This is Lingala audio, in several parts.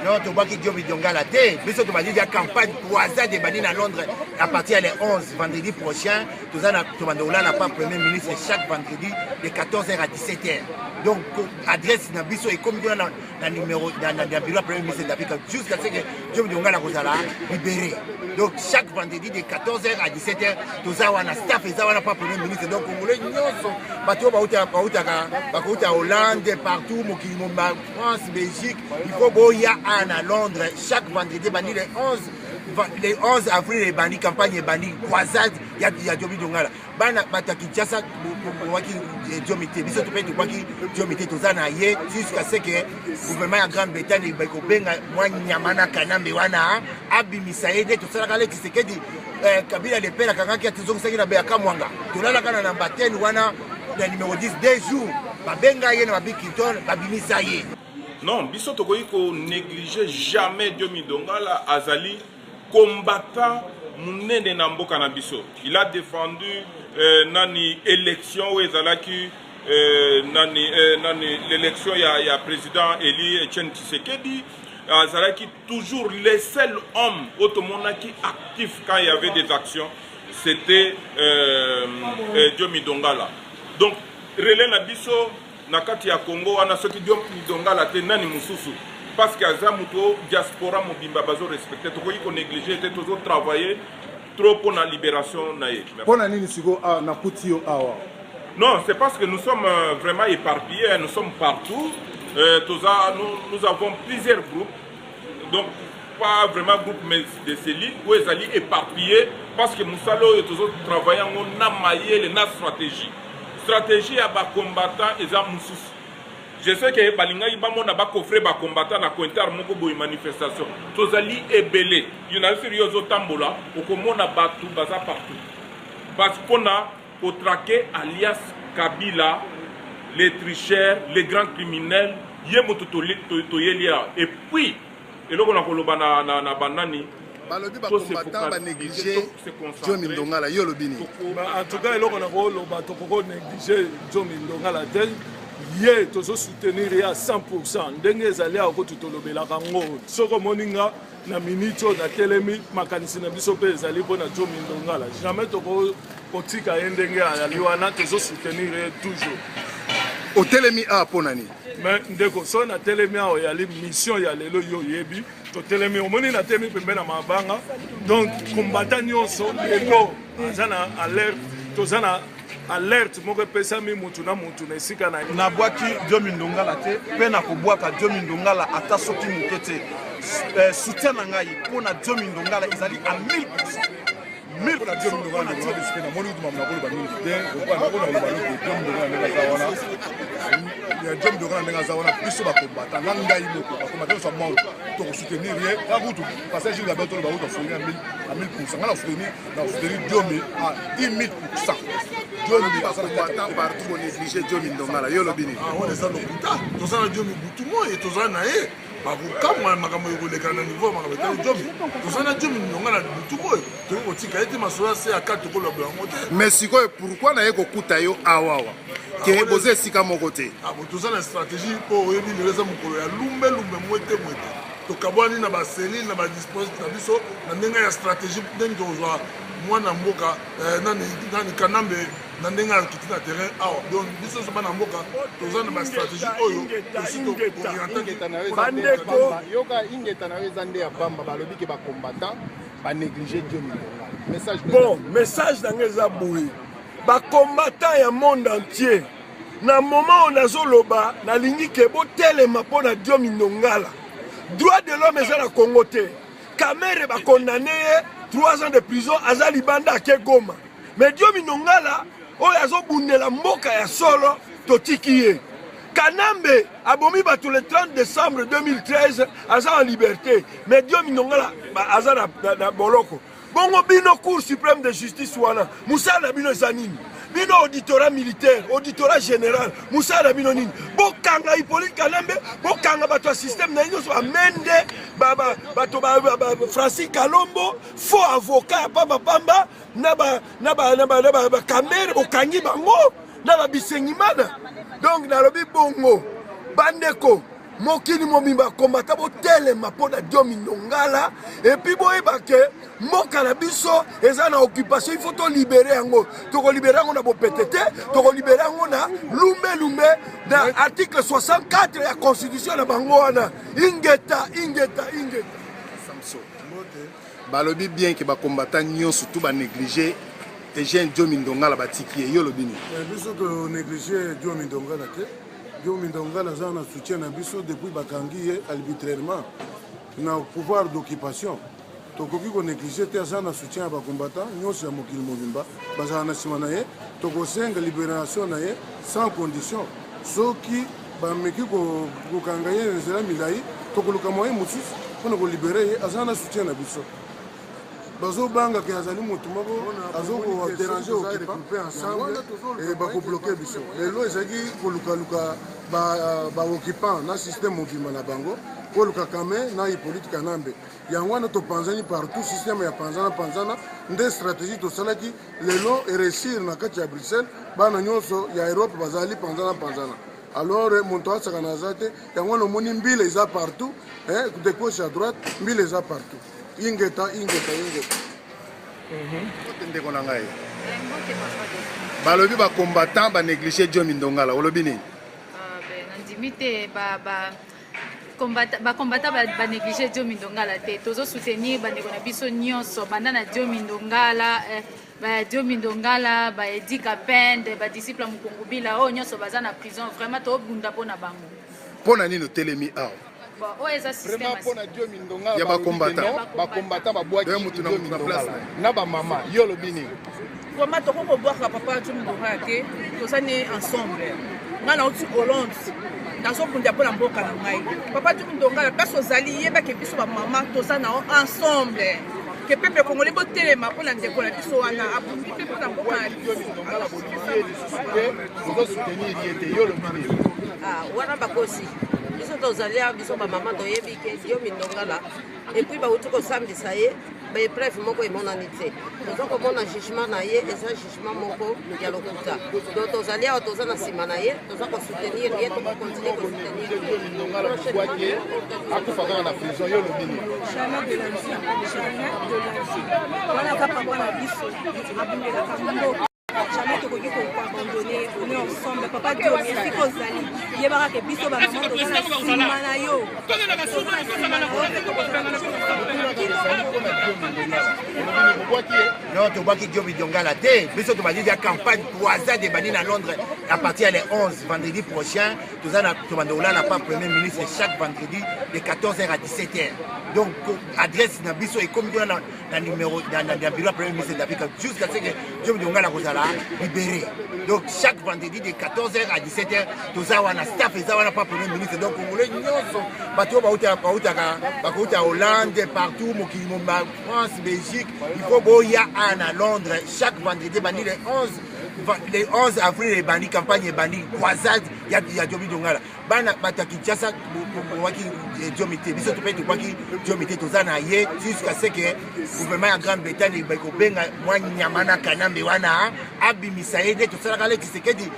Non, tu vois qu'il Diomi Dongala té. Mais ça, tu m'as dit, il y a campagne croisade des bandits à Londres à partir du 11 vendredi prochain. Tu n'a pas premier ministre chaque vendredi de 14h à 17h. Donc, adresse Nabiso et comme dans le numéro dans le bureau premier ministre d'Afrique jusqu'à ce que Diomi Dongala soit libéré. Donc, chaque vendredi de 14h à 17h, tu as un staff et tu n'as pas premier ministre. Donc, on voulait en Hollande, partout, France, Belgique, il faut qu'il y a un à Londres chaque vendredi, les 11 avril, les bandits, campagne les bandits, croisade, il y a Diomi Dongala. Kinshasa, jusqu'à ce que le gouvernement de Grande-Bretagne ait tout ça, Kabila le père a qui a toujours dit que Béaka Mwanga. Tout là, quand on a battu, le numéro 10, 2 jours, Babenga yé na Babikiton, Babimisa yé. Non, biso tokoki ko négliger jamais Diomi Dongala azali combattant munene na mboka na biso. Il a défendu nani élection où ezalaki nani l'élection il y a président Eli Etienne Tshisekedi. Azalaki toujours les seuls hommes automonaki actifs quand il y avait des actions, c'était Diomi Dongala. Donc relais na biso nakati ya Congo wana soki Diomi Dongala te nani mususu parce que azamuto diaspora mobimba bazo respecter tokoki ko négliger te toujours travailler trop pour la libération naie. Pona nini siko na kutio awa. Non, c'est parce que nous sommes vraiment éparpillés, nous sommes partout. Nous avons plusieurs groupes, donc pas vraiment groupe mais de celui où ils allaient éparpillés parce que nous allons toujours travailler en amaillé les stratégie à bas combattants et à Moussous. Je sais que Balinga il va mon coffrer bas combattants na cointer moko boy manifestation. Tous allés ébélés. Il y en a sérieux au tambola au comment on a battu baza partout. Parce qu'on a au traqué alias Kabila, les tricheurs, les grands criminels, et puis, et là on a koloba na banani. Balobi ba combattant ba négliger Diomi Dongala yo lobini. En tout cas, là on a koloba to ko négliger Diomi Dongala tel yé tozo soutenir à 100%. Ndenge ezali a ko tutolobela kango. Soko moninga na minito na telemi makanisi na biso pe ezali pona Diomi Dongala. Jamais to ko kotika ndenge ali wana tozo soutenir toujours. Au telemi a ponani. Mais ndeko so na telemi a yali mission ya lelo yo yebi to telemi omoni na telemi pembe na mabanga donc combattant nyonso lelo azana alerte tozana alerte moko pesa mi mutu na esika na bwaki Diomi Dongala te pe na kobwaka Diomi Dongala ata soki mutete soutien na ngai pona Diomi Dongala ezali à 1000%. Mais pour la Diomi Dongala, il y a Diomi Dongala qui a plus de combattants. Combattants sont morts pour soutenir la route. Parce que j'ai la bataille à 1000%. On a soutenu Diomi à 10 000%. Diomi combattant partout pour négliger Diomi Dongala. On est dans le Bouta. Nous avons Diomi Boutumo et nous avons Naé. Comme makambo yokoleka na niveau makambo ta Diomi tozana Diomi Dongala butuko to ko tika ete masoya se akati ko lobo yango te mais sikoyo pourquoi na yeko kuta yo awawa ke boze sika moko te abo tozana stratégie po oyebi leza mukolo ya lumbe mwete to kabwani na ba cellule na ba dispositif na biso na ndenga ya stratégie ndenge tozwa mwana mboka nani kanambe na ndenga ya kiti na terrain awa donc biso so bana mboka tozana ba stratégie oyo bandeko yoka ingeta na ezande ya bamba balobi ke ba combattant ba négliger Diomi Dongala message bon message dans les aboué ba combattant ya monde entier na moment on azoloba na lingi ke bo telema pona Diomi Dongala droit de l'homme ezala Congo te Kamere ba condamné 3 ans de prison azali banda ke Goma mais Diomi Dongala oyo azobundela mboka ya solo totiki ye Kanambe abomi bato le 30 décembre 2013 aza en liberté mais Diomi Dongala aza na boloko bongo bino cour suprême de justice wana musala bino zanini bino auditorat militaire auditorat général musala bino nini bokanga Hippolyte Kanambe bokanga bato ya système na nyonso amende bato Francis Kalombo faux avocat ya pamba na ba Kamere okangi bango na ba Bisengimana donc na lobi bongo bandeko mokili mobimba combattant botelema mpona Diomi Ndongala et puis boyeba ke mboka na biso eza na occupation, il faut to libérer yango, to libérer yango na bopetete, to libérer yango na lumbe na article 64 ya constitution na bango wana ingeta Samson balobi bien que ba combattant nyon surtout ba négliger et jeune Diomi Ndongala batiki yo lobini biso to négliger Diomi Ndongala te. Diomi Ndongala za na soutien na biso depuis bakangi arbitrairement na pouvoir d'occupation. Tokoki ko négliger te za na soutien ba combattant nyonso ya mokili mobimba bazala na sima na ye tokosenga libération na ye sans condition. Soki bameki kokanga ye nzela milai tokoluka moyen mosusu mpona kolibere ye aza na soutien na biso. Bazobanga ke azali motu moko azokodéranger occupé ensemble et bakobloke biso. Lelo ezalaki kolukaluka baoccupant na système mobimba na bango koluka kame na Hippolyte Kanambe. Yango wana topanzani partout système ya panzana nde stratégie tosalaki lelo eresir na kati ya Bruxelles bana nyonso ya Europe bazali panzana. Alors moto asaka na zate yango no moni mbile eza partout de gauche à droite mbile eza partout. Ingeta. Ndeko na ngai balobi ba combattant ba négliger Diomi Ndongala olobi nini? Nandimite ba combattant ba négliger Diomi Ndongala te tozo soutenir bandeko na biso nyonso banda na Diomi Ndongala ba Diomi Ndongala ba Edi Kapende ba disciple Mukungubila o nyonso baza na prison vraiment to bunda pona bango Pona nini telemi awa vraiment pona Diomi Ndongala ya ba combattant ba boaki mutu na place na ba mama yo lobini vraiment to ko boaka papa Diomi Ndongala te to sani ensemble ngana uti Hollande nazo kunda pona mboka na ngai papa Diomi Ndongala place ozali yeba ke biso ba mama to sana ensemble que peuple congolais botelema pona ndeko na biso wana abundi pe pona mboka na Diomi Ndongala bozo soutenir yete yo lobini wana bakosi biso tozalia biso bamama toyebi ke Diomi Ndongala epuis bauti kosambisa ye baepreuve moko emonani te toza komona jugement na ye eza jugement moko ya lokuta donc tozali awa toza na nsima na ye toza kosoutenir ye tokokontinue kosoutenir akufaka na prison yo lobini jamais de la vie wana kapa wana biso abundelaka mboka jamais tokoki koabandonner on est ensemble papa Diomi esi kozali yebaka ke biso bamama toza na nsima na yo non tobwaki Diomi Ndongala te biso tobandi ya campagne croisade ebandi na Londres à partir les 11 vendredi prochain tobanda kolala pa premier ministre chaque vendredi de 14h à 17h donc adresse na biso ekomi kuna na numéro na bureau ya premier ministre d'Afrique jusqu'à ce que Diomi Ndongala kozala libéré donc chaque vendredi de 14h à 17h toza wana staff eza wana pa premier ministre donc congolais nyonso bato bakouta Hollande partout mokili mobimba France Belgique il faut boya à Londres chaque vendredi bandi le 11 avril ebandi campagne ebandi croisade ya Diomi Ndongala bana bata Kinshasa waki Diomi te biso to pe to waki Diomi te toza na ye jusqu'à ce que gouvernement ya Grande-Bretagne ko benga mwa nyamana Kanambe wana abimisa ye to sala kale Tshisekedi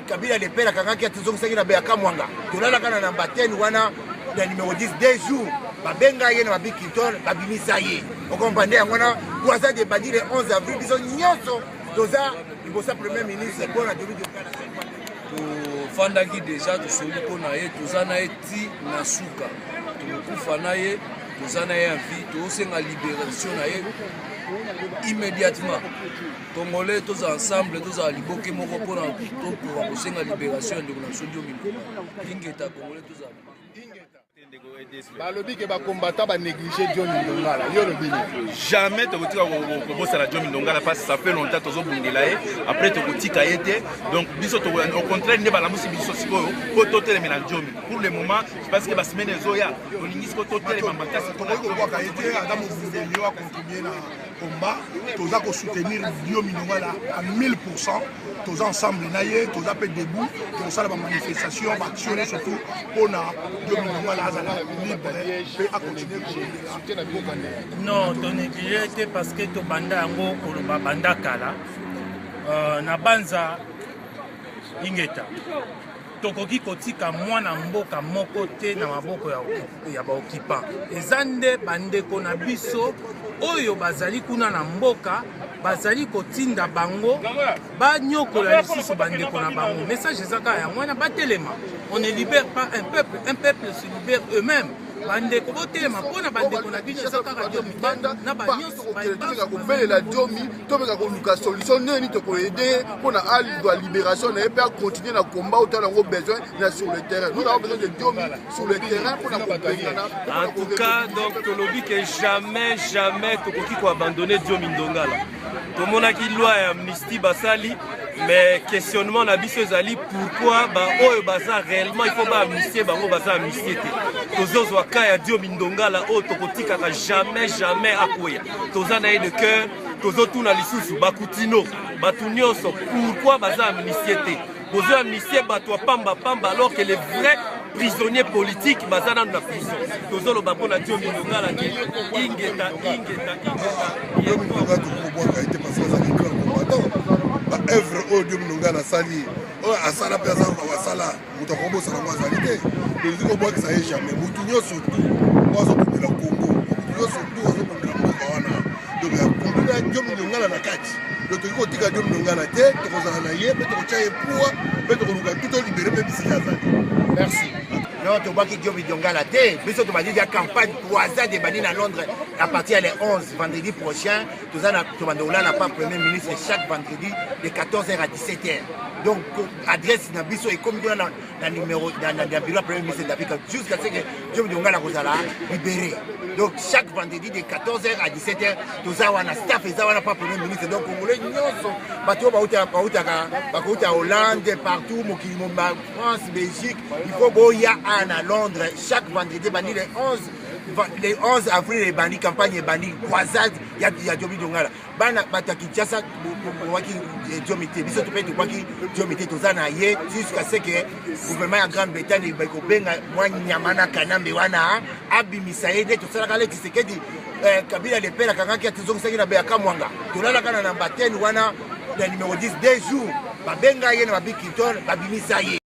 Kabila le pela kangaki atuzongisa na beya kamwanga tolala kana na mbateni wana na numéro 10 2 jours babenga ye na babikitol babimisa ye okompande yango na croisade ebandi le 11 avril biso nyonso toza libosa premier ministre mpona Diomi Ndongala tofandaki deja tosoli mpona ye toza na ye ti na suka tokokufa na ye toza na ye ya vie tozosenga libération na ye immédiatement congolais toza ensemble tozala liboke moko mpona tokoka kosenga libération ya ndeko na biso Diomi Ndongala ingeta congolais tozala balobi ke bakombata banéglige Diomi Ndongala yo lobini jamais tokotika kobosana Diomi Ndongala parce que ça fait longtemps tozobundela ye après tokotika ye te donc biso au contraire nde balamusi biso sikoyo po totelemela Diomi pour le moment parce que basemaine ezoya tolingi siko totelema makasi tokoki kobwaka ye te ata mobundeli yo akontribue na combat toza kosoutenir Diomi Ndongala à 1000%. Toza ensemble na ye toza pe debout tosala bamanifestation baaction surtout mpona Diomi Ndongala azala libre pe akontinue kosoutien biboka nde non tonéglige te parce que tobanda yango koloba banda kala na banza ingeta tokoki kotika mwana mboka moko te na maboko ya baokipa. Eza nde bandeko na biso oyo bazali kuna na mboka bazali kotinda bango banyokola lisusu bandeko na bango. Message ezaka ya mwana batelema. On ne libère pas un peuple se libère eux-mêmes. Bandeko botelema mpona bandeko na biso ezaka radio mitanda na banyoso tobeka kobelela diomi tobeka koluka solution neni tokoyede mpona ali de libération na ye mpe acontinue na combat otala yango besoin na sur le terrain. Nous avons besoin de diomi sur le terrain mpona kobengana. En tout cas, donc tolobi que jamais tokoki koabandonne Diomi Ndongala. Tomonaki loi ya amnistie basali mais questionnement na biso ezali pourquoi oyo baza réellement il faut ba amnistier bango baza amnistier te. Tozozwa ka ya Diomi Ndongala oyo tokotikaka jamais akoya. Toza na ye de cœur tozotuna lisusu bakutino batu nyonso pourquoi baza amnistier te. Bozo amnistier bato pamba alors que les vrais prisonniers politiques baza dans la prison. Tozolo bako na Diomi Ndongala ke ingeta. œuvre au Diomi Ndongala sali asala pe azamba wasala muto kobosa na mwazali te donc ko boka ça jamais mutu nyoso tu wazo kumela Kongo mutu nyoso tu wazo kumela mboka wana donc ya kumela Diomi Ndongala na kati donc ko tika Diomi Ndongala te to kozala na ye pe to chaye pour pe to luka tout libérer pe bisika azali. Merci. Non, tu vois que Diomi Ndongala te, biso tu m'as dit la campagne croisade de Bani à Londres à partir des 11 vendredi prochain. Tout ça, tu m'as dit là pas premier ministre chaque vendredi de 14h à 17h. Donc adresse na biso et comme dans le numéro dans le bureau premier ministre d'Afrique jusqu'à ce que Diomi Ndongala kozala libéré. Donc chaque vendredi de 14h à 17h, tout ça on a staff et ça on a pas premier ministre. Donc on voulait nyonso bato ba Hollande partout mokili France Belgique il faut boya à Londres chaque vendredi bani les 11 avril les bani campagne bani croisade ya Diomi Ndongala bana bataki Kinshasa waki Diomi te biso to pe to waki Diomi te tozana ye jusqu'à ce que gouvernement ya Grande-Bretagne ba ko benga mwa nyamana kanambe wana abimisa ye to sala kale Tshisekedi Kabila le pela kangaki atizongi sangi na be akamwanga tolala kana na mbateni wana le numéro 10 2 jours ba benga ye na Bikington ba bimisa ye.